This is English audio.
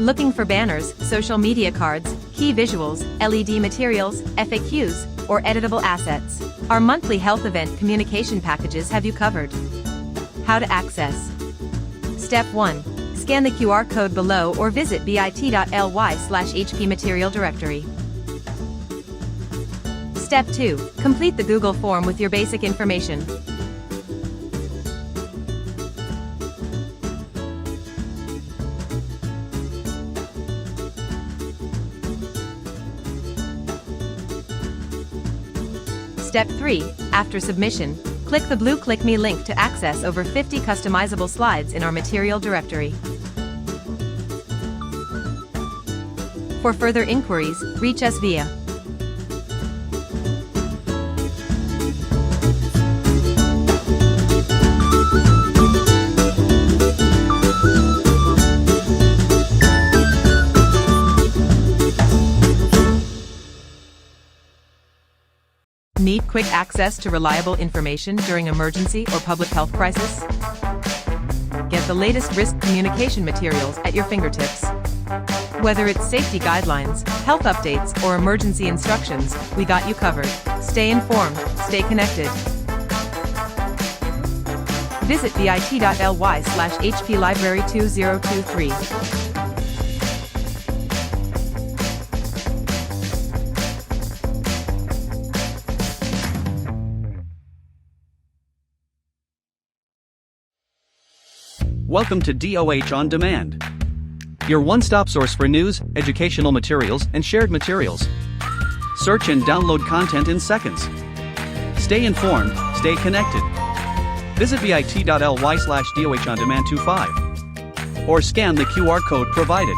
Looking for banners, social media cards, key visuals, LED materials, FAQs, or editable assets? Our monthly health event communication packages have you covered. How to access. Step 1. Scan the QR code below or visit bit.ly/HP Material Directory. Step 2. Complete the Google form with your basic information. Step 3. After submission, click the blue Click Me link to access over 50 customizable slides in our Material Directory. For further inquiries, reach us via Need quick access to reliable information during emergency or public health crisis? Get the latest risk communication materials at your fingertips. Whether it's safety guidelines, health updates, or emergency instructions, we got you covered. Stay informed, stay connected. Visit bit.ly/HP Library 2023. Welcome to DOH On Demand, your one-stop source for news, educational materials, and shared materials. Search and download content in seconds. Stay informed, stay connected. Visit bit.ly/DOH On Demand 25 or scan the QR code provided.